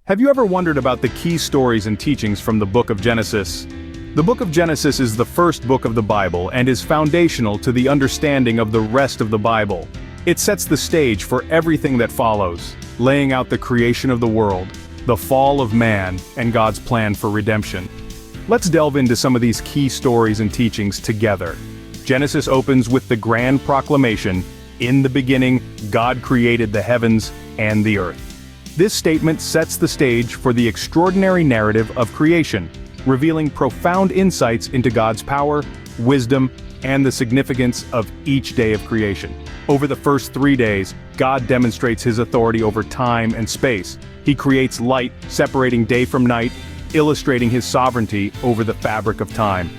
Have you ever wondered about the key stories and teachings from the book of Genesis? The book of Genesis is the first book of the Bible and is foundational to the understanding of the rest of the Bible. It sets the stage for everything that follows, laying out the creation of the world, the fall of man, and God's plan for redemption. Let's delve into some of these key stories and teachings together. Genesis opens with the grand proclamation, "In the beginning, God created the heavens and the earth." This statement sets the stage for the extraordinary narrative of creation, revealing profound insights into God's power, wisdom, and the significance of each day of creation. Over the first 3 days, God demonstrates his authority over time and space. He creates light, separating day from night, illustrating his sovereignty over the fabric of time.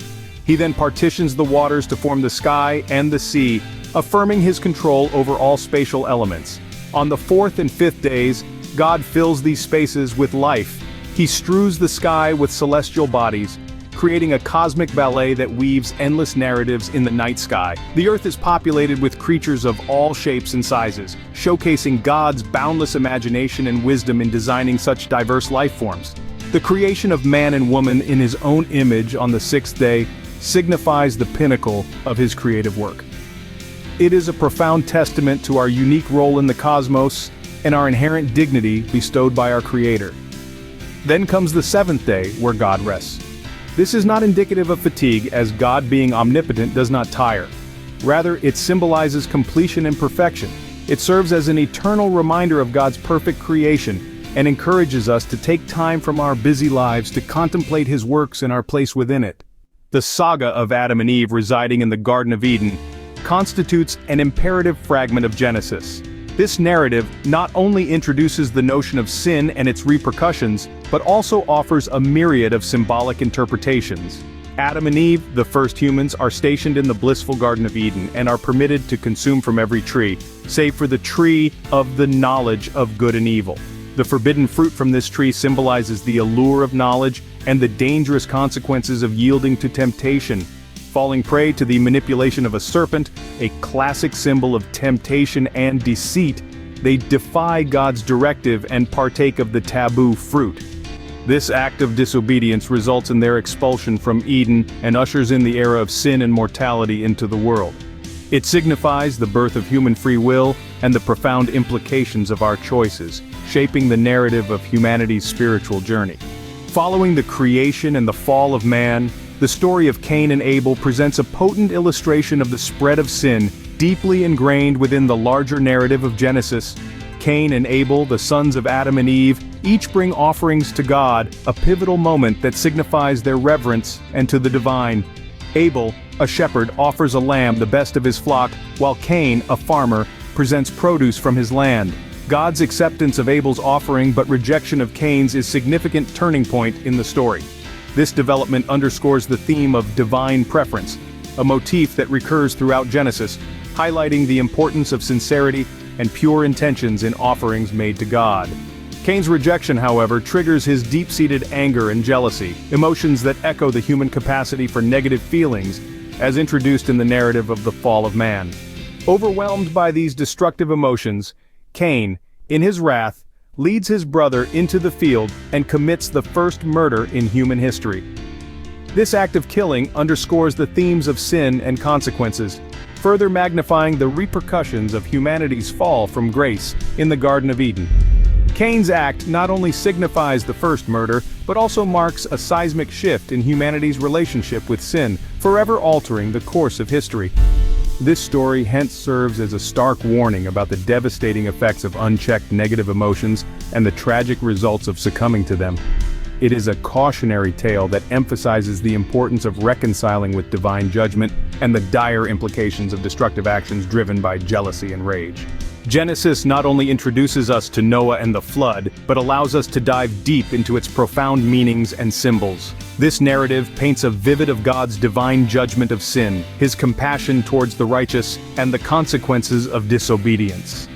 He then partitions the waters to form the sky and the sea, affirming his control over all spatial elements. On the fourth and fifth days, God fills these spaces with life. He strews the sky with celestial bodies, creating a cosmic ballet that weaves endless narratives in the night sky. The earth is populated with creatures of all shapes and sizes, showcasing God's boundless imagination and wisdom in designing such diverse life forms. The creation of man and woman in his own image on the sixth day signifies the pinnacle of his creative work. It is a profound testament to our unique role in the cosmos and our inherent dignity bestowed by our Creator. Then comes the seventh day, where God rests. This is not indicative of fatigue, as God, being omnipotent, does not tire. Rather, it symbolizes completion and perfection. It serves as an eternal reminder of God's perfect creation, and encourages us to take time from our busy lives to contemplate his works and our place within it. The saga of Adam and Eve residing in the Garden of Eden constitutes an imperative fragment of Genesis. This narrative not only introduces the notion of sin and its repercussions, but also offers a myriad of symbolic interpretations. Adam and Eve, the first humans, are stationed in the blissful Garden of Eden and are permitted to consume from every tree, save for the tree of the knowledge of good and evil. The forbidden fruit from this tree symbolizes the allure of knowledge and the dangerous consequences of yielding to temptation. Falling prey to the manipulation of a serpent, a classic symbol of temptation and deceit, they defy God's directive and partake of the taboo fruit. This act of disobedience results in their expulsion from Eden and ushers in the era of sin and mortality into the world. It signifies the birth of human free will and the profound implications of our choices, shaping the narrative of humanity's spiritual journey. Following the creation and the fall of man, the story of Cain and Abel presents a potent illustration of the spread of sin, deeply ingrained within the larger narrative of Genesis. Cain and Abel, the sons of Adam and Eve, each bring offerings to God, a pivotal moment that signifies their reverence and to the divine. Abel, a shepherd, offers a lamb, the best of his flock, while Cain, a farmer, presents produce from his land. God's acceptance of Abel's offering but rejection of Cain's is a significant turning point in the story. This development underscores the theme of divine preference, a motif that recurs throughout Genesis, highlighting the importance of sincerity and pure intentions in offerings made to God. Cain's rejection, however, triggers his deep-seated anger and jealousy, emotions that echo the human capacity for negative feelings, as introduced in the narrative of the fall of man. Overwhelmed by these destructive emotions, Cain, in his wrath, leads his brother into the field and commits the first murder in human history. This act of killing underscores the themes of sin and consequences, further magnifying the repercussions of humanity's fall from grace in the Garden of Eden. Cain's act not only signifies the first murder, but also marks a seismic shift in humanity's relationship with sin, forever altering the course of history. This story hence serves as a stark warning about the devastating effects of unchecked negative emotions and the tragic results of succumbing to them. It is a cautionary tale that emphasizes the importance of reconciling with divine judgment and the dire implications of destructive actions driven by jealousy and rage. Genesis not only introduces us to Noah and the flood, but allows us to dive deep into its profound meanings and symbols. This narrative paints a vivid of God's divine judgment of sin, his compassion towards the righteous, and the consequences of disobedience.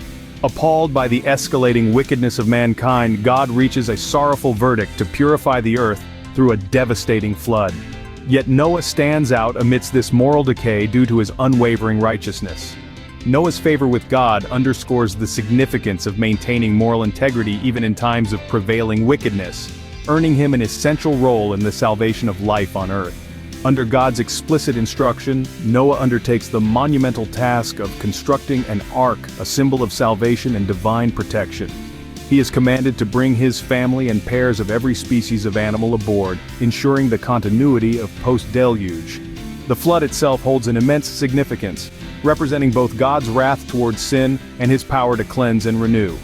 Appalled by the escalating wickedness of mankind, God reaches a sorrowful verdict to purify the earth through a devastating flood. Yet Noah stands out amidst this moral decay due to his unwavering righteousness. Noah's favor with God underscores the significance of maintaining moral integrity even in times of prevailing wickedness, earning him an essential role in the salvation of life on earth. Under God's explicit instruction, Noah undertakes the monumental task of constructing an ark, a symbol of salvation and divine protection. He is commanded to bring his family and pairs of every species of animal aboard, ensuring the continuity of post-deluge. The flood itself holds an immense significance, representing both God's wrath towards sin and his power to cleanse and renew.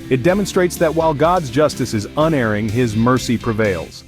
It demonstrates that while God's justice is unerring, his mercy prevails.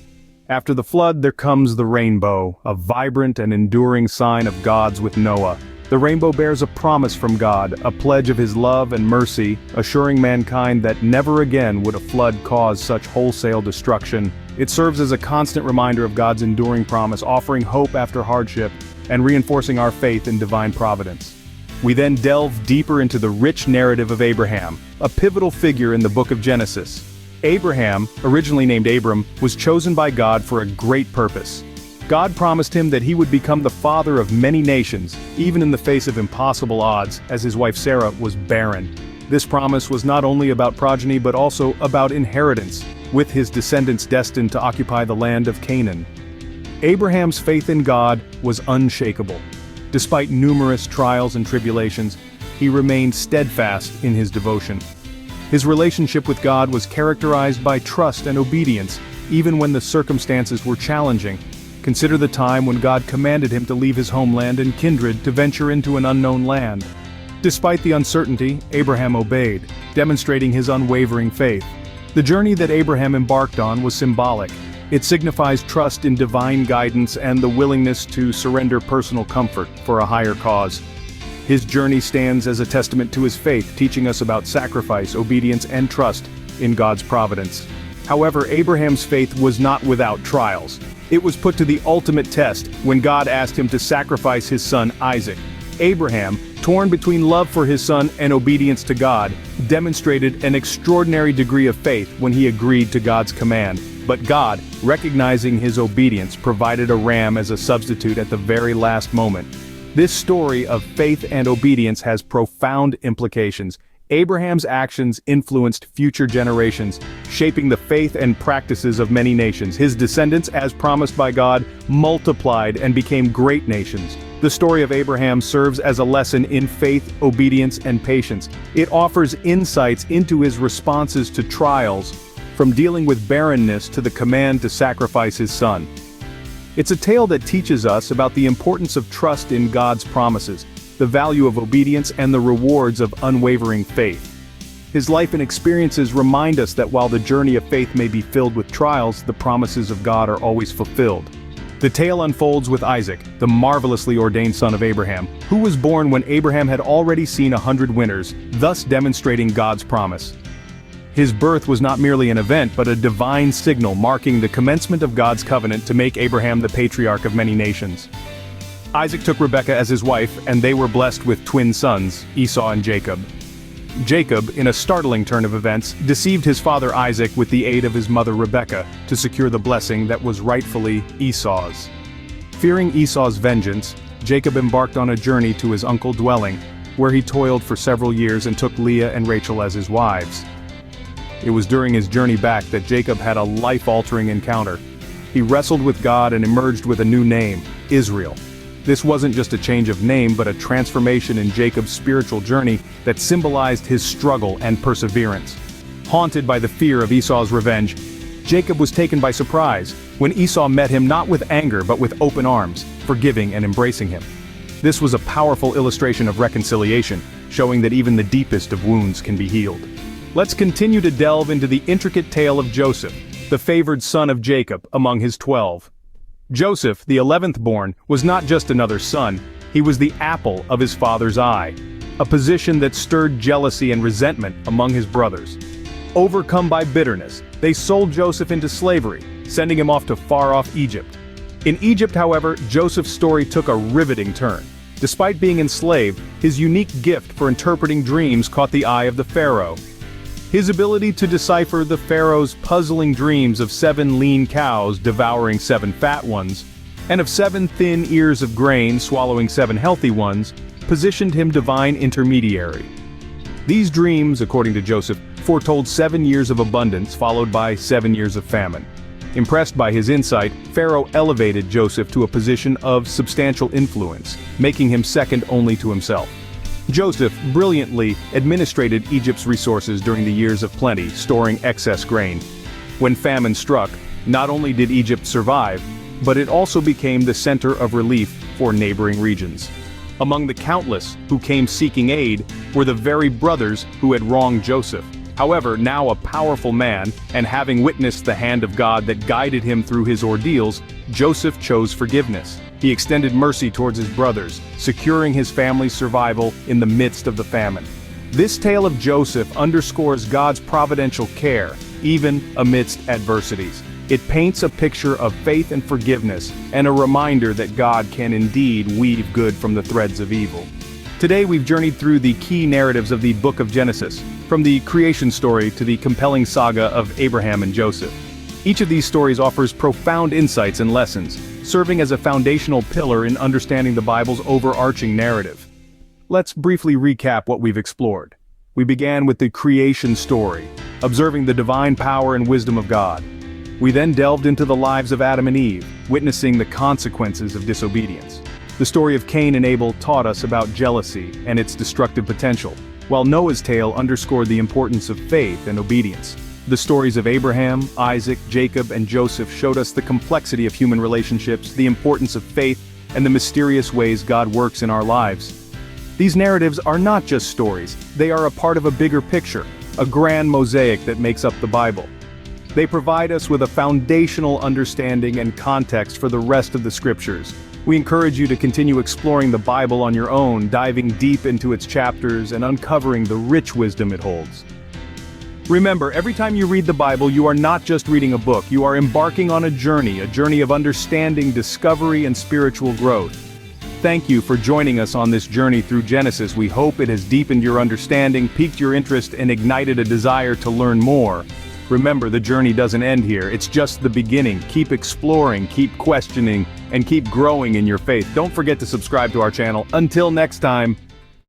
After the flood there comes the rainbow, a vibrant and enduring sign of God's with Noah. The rainbow bears a promise from God, a pledge of his love and mercy, assuring mankind that never again would a flood cause such wholesale destruction. It serves as a constant reminder of God's enduring promise, offering hope after hardship, and reinforcing our faith in divine providence. We then delve deeper into the rich narrative of Abraham, a pivotal figure in the book of Genesis. Abraham, originally named Abram, was chosen by God for a great purpose. God promised him that he would become the father of many nations, even in the face of impossible odds, as his wife Sarah was barren. This promise was not only about progeny but also about inheritance, with his descendants destined to occupy the land of Canaan. Abraham's faith in God was unshakable. Despite numerous trials and tribulations, he remained steadfast in his devotion. His relationship with God was characterized by trust and obedience, even when the circumstances were challenging. Consider the time when God commanded him to leave his homeland and kindred to venture into an unknown land. Despite the uncertainty, Abraham obeyed, demonstrating his unwavering faith. The journey that Abraham embarked on was symbolic. It signifies trust in divine guidance and the willingness to surrender personal comfort for a higher cause. His journey stands as a testament to his faith, teaching us about sacrifice, obedience, and trust in God's providence. However, Abraham's faith was not without trials. It was put to the ultimate test when God asked him to sacrifice his son Isaac. Abraham, torn between love for his son and obedience to God, demonstrated an extraordinary degree of faith when he agreed to God's command. But God, recognizing his obedience, provided a ram as a substitute at the very last moment. This story of faith and obedience has profound implications. Abraham's actions influenced future generations, shaping the faith and practices of many nations. His descendants, as promised by God, multiplied and became great nations. The story of Abraham serves as a lesson in faith, obedience, and patience. It offers insights into his responses to trials, from dealing with barrenness to the command to sacrifice his son. It's a tale that teaches us about the importance of trust in God's promises, the value of obedience, and the rewards of unwavering faith. His life and experiences remind us that while the journey of faith may be filled with trials, the promises of God are always fulfilled. The tale unfolds with Isaac, the marvelously ordained son of Abraham, who was born when Abraham had already seen 100 winters, thus demonstrating God's promise. His birth was not merely an event but a divine signal marking the commencement of God's covenant to make Abraham the patriarch of many nations. Isaac took Rebekah as his wife, and they were blessed with twin sons, Esau and Jacob. Jacob, in a startling turn of events, deceived his father Isaac with the aid of his mother Rebekah to secure the blessing that was rightfully Esau's. Fearing Esau's vengeance, Jacob embarked on a journey to his uncle's dwelling, where he toiled for several years and took Leah and Rachel as his wives. It was during his journey back that Jacob had a life-altering encounter. He wrestled with God and emerged with a new name, Israel. This wasn't just a change of name but a transformation in Jacob's spiritual journey that symbolized his struggle and perseverance. Haunted by the fear of Esau's revenge, Jacob was taken by surprise when Esau met him not with anger but with open arms, forgiving and embracing him. This was a powerful illustration of reconciliation, showing that even the deepest of wounds can be healed. Let's continue to delve into the intricate tale of Joseph, the favored son of Jacob among his 12. Joseph, the 11th born, was not just another son, he was the apple of his father's eye, a position that stirred jealousy and resentment among his brothers. Overcome by bitterness, they sold Joseph into slavery, sending him off to far-off Egypt. In Egypt, however, Joseph's story took a riveting turn. Despite being enslaved, his unique gift for interpreting dreams caught the eye of the pharaoh. His ability to decipher the pharaoh's puzzling dreams of 7 lean cows devouring 7 fat ones, and of 7 thin ears of grain swallowing 7 healthy ones, positioned him divine intermediary. These dreams, according to Joseph, foretold 7 years of abundance followed by 7 years of famine. Impressed by his insight, Pharaoh elevated Joseph to a position of substantial influence, making him second only to himself. Joseph brilliantly administrated Egypt's resources during the years of plenty, storing excess grain. When famine struck, not only did Egypt survive, but it also became the center of relief for neighboring regions. Among the countless who came seeking aid were the very brothers who had wronged Joseph. However, now a powerful man, and having witnessed the hand of God that guided him through his ordeals, Joseph chose forgiveness. He extended mercy towards his brothers, securing his family's survival in the midst of the famine. This tale of Joseph underscores God's providential care, even amidst adversities. It paints a picture of faith and forgiveness, and a reminder that God can indeed weave good from the threads of evil. Today we've journeyed through the key narratives of the Book of Genesis, from the creation story to the compelling saga of Abraham and Joseph. Each of these stories offers profound insights and lessons, serving as a foundational pillar in understanding the Bible's overarching narrative. Let's briefly recap what we've explored. We began with the creation story, observing the divine power and wisdom of God. We then delved into the lives of Adam and Eve, witnessing the consequences of disobedience. The story of Cain and Abel taught us about jealousy and its destructive potential, while Noah's tale underscored the importance of faith and obedience. The stories of Abraham, Isaac, Jacob, and Joseph showed us the complexity of human relationships, the importance of faith, and the mysterious ways God works in our lives. These narratives are not just stories, they are a part of a bigger picture, a grand mosaic that makes up the Bible. They provide us with a foundational understanding and context for the rest of the scriptures. We encourage you to continue exploring the Bible on your own, diving deep into its chapters and uncovering the rich wisdom it holds. Remember, every time you read the Bible, you are not just reading a book, you are embarking on a journey of understanding, discovery, and spiritual growth. Thank you for joining us on this journey through Genesis. We hope it has deepened your understanding, piqued your interest, and ignited a desire to learn more. Remember, the journey doesn't end here, it's just the beginning. Keep exploring, keep questioning, and keep growing in your faith. Don't forget to subscribe to our channel. Until next time.